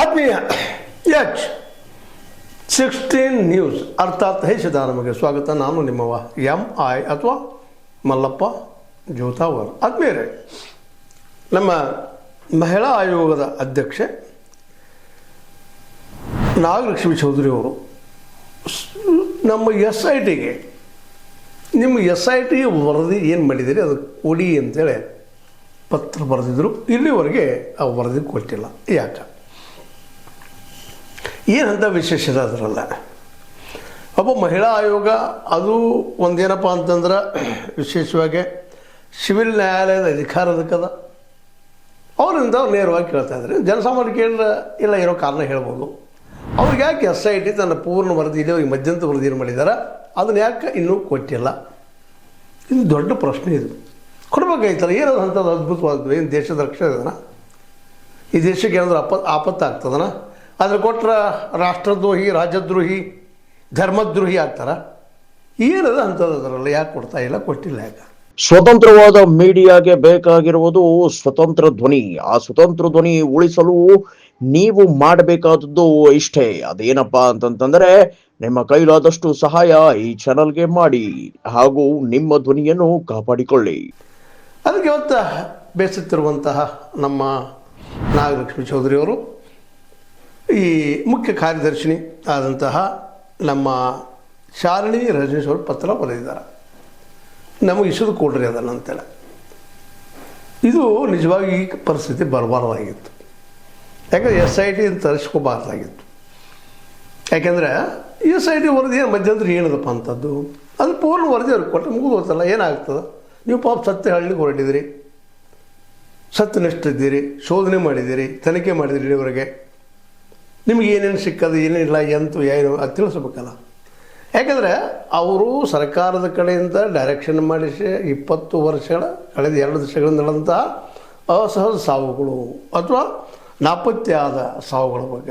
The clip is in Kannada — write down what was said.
ಆತ್ಮೀಯ H16 ನ್ಯೂಸ್ ಅರ್ಥಾತ್ ಹೇಸಿದ ನಮಗೆ ಸ್ವಾಗತ. ನಾನು ನಿಮ್ಮವ MI ಅಥವಾ ಮಲ್ಲಪ್ಪ ಜೋತಾವರ್. ಆತ್ಮೀಯರೇ, ನಮ್ಮ ಮಹಿಳಾ ಆಯೋಗದ ಅಧ್ಯಕ್ಷೆ ನಾಗಲಕ್ಷ್ಮಿ ಚೌಧರಿ ಅವರು ನಮ್ಮ SITಗೆ ನಿಮ್ಮ SIT ವರದಿ ಏನು ಮಾಡಿದ್ದೀರಿ ಅದು ಕೊಡಿ ಅಂತೇಳಿ ಪತ್ರ ಬರೆದಿದ್ರು. ಇಲ್ಲಿವರೆಗೆ ಆ ವರದಿ ಕೊಟ್ಟಿಲ್ಲ. ಯಾಕೆ? ಏನಂತ ವಿಶೇಷತೆ ಅದರಲ್ಲ. ಒಬ್ಬ ಮಹಿಳಾ ಆಯೋಗ ಅದು ಒಂದೇನಪ್ಪ ಅಂತಂದ್ರೆ ವಿಶೇಷವಾಗಿ ಸಿವಿಲ್ ನ್ಯಾಯಾಲಯದ ಅಧಿಕಾರದಕ್ಕದ ಅವರಿಂದ ನೇರವಾಗಿ ಕೇಳ್ತಾ ಇದ್ದಾರೆ. ಜನಸಾಮಾನ್ಯ ಕೇಳಿದ್ರೆ ಇಲ್ಲ ಇರೋ ಕಾರಣ ಹೇಳ್ಬೋದು. ಅವ್ರಿಗೆ ಯಾಕೆ SIT ತನ್ನ ಪೂರ್ಣ ವರದಿ ಇಲ್ಲಿ ಮಧ್ಯಂತರ ವರದಿಯನ್ನು ಮಾಡಿದ್ದಾರೆ, ಅದನ್ನು ಯಾಕೆ ಇನ್ನೂ ಕೊಟ್ಟಿಲ್ಲ? ಇದು ದೊಡ್ಡ ಪ್ರಶ್ನೆ. ಇದು ಕೊಡ್ಬೇಕಾಯ್ತಲ್ಲ. ಏನದು ಅಂಥದ್ದು ಅದ್ಭುತವಾದ್ದು? ಏನು ದೇಶದ ರಕ್ಷಣೆ ಇದನ? ಈ ದೇಶಕ್ಕೆ ಏನಾದರೂ ಆಪತ್ತಾಗ್ತದನ? ಅದ್ರ ಕೊಟ್ಟರೆ ರಾಷ್ಟ್ರದ್ರೋಹಿ, ರಾಜದ್ರೋಹಿ, ಧರ್ಮದ್ರೋಹಿ ಆಗ್ತಾರ? ಏನದ ಅಂಥದ್ದು ಅದರಲ್ಲ? ಯಾಕೆ ಕೊಡ್ತಾ ಇಲ್ಲ, ಕೊಟ್ಟಿಲ್ಲ ಯಾಕೆ? ಸ್ವತಂತ್ರವಾದ ಮೀಡಿಯಾಗೆ ಬೇಕಾಗಿರುವುದು ಸ್ವತಂತ್ರ ಧ್ವನಿ. ಆ ಸ್ವತಂತ್ರ ಧ್ವನಿ ಉಳಿಸಲು ನೀವು ಮಾಡಬೇಕಾದದ್ದು ಇಷ್ಟೇ. ಅದೇನಪ್ಪಾ ಅಂತಂತಂದ್ರೆ ನಿಮ್ಮ ಕೈಲಾದಷ್ಟು ಸಹಾಯ ಈ ಚಾನಲ್ಗೆ ಮಾಡಿ ಹಾಗೂ ನಿಮ್ಮ ಧ್ವನಿಯನ್ನು ಕಾಪಾಡಿಕೊಳ್ಳಿ. ಅದಕ್ಕೆ ಇವತ್ತು ಬೇಸತ್ತಿರುವಂತಹ ನಮ್ಮ ನಾಗಲಕ್ಷ್ಮಿ ಚೌಧರಿ ಅವರು ಈ ಮುಖ್ಯ ಕಾರ್ಯದರ್ಶಿನಿ ಆದಂತಹ ನಮ್ಮ ಶಾಲಿನಿ ರಜನೀಶ್ ಅವರು ಪತ್ರ ಬರೆದಿದ್ದಾರೆ. ನಮಗೆ ಇಸದು ಕೊಡ್ರಿ ಅದನ್ನು ಅಂತೇಳಿ. ಇದು ನಿಜವಾಗಿ ಈ ಪರಿಸ್ಥಿತಿ ಬರಬಾರ್ದಾಗಿತ್ತು. ಯಾಕಂದರೆ SIT ತರಿಸ್ಕೋಬಾರ್ದಾಗಿತ್ತು. ಯಾಕೆಂದರೆ SIT ವರದಿ ಏನು ಮಧ್ಯಂತರ ಏನದಪ್ಪ ಅಂಥದ್ದು? ಅದು ಪೂರ್ಣ ವರದಿ ಅವ್ರಿಗೆ ಕೊಟ್ಟರೆ ಮುಗಿದು ಹೋಗ್ತಲ್ಲ. ಏನಾಗ್ತದೆ? ನೀವು ಪಾಪ ಸತ್ಯ ಹಳ್ಳಿಗೆ ಹೊರಟಿದ್ದೀರಿ, ಸತ್ಯನಿಷ್ಠಿದ್ದೀರಿ, ಶೋಧನೆ ಮಾಡಿದ್ದೀರಿ, ತನಿಖೆ ಮಾಡಿದಿರಿ. ಇಲ್ಲಿವರೆಗೆ ನಿಮಗೆ ಏನೇನು ಸಿಕ್ಕದು, ಏನೇನಿಲ್ಲ, ಎಂತೂ ಏನು ಅದು ತಿಳಿಸ್ಬೇಕಲ್ಲ. ಯಾಕೆಂದರೆ ಅವರು ಸರ್ಕಾರದ ಕಡೆಯಿಂದ ಡೈರೆಕ್ಷನ್ ಮಾಡಿಸಿ 20 ವರ್ಷಗಳ ಕಳೆದ 2 ದಶಕಗಳಿಂದ ನಡೆದಂತಹ ಅಸಹಜ ಸಾವುಗಳು ಅಥವಾ ನಾಪತ್ತೆಯಾದ ಸಾವುಗಳ ಬಗ್ಗೆ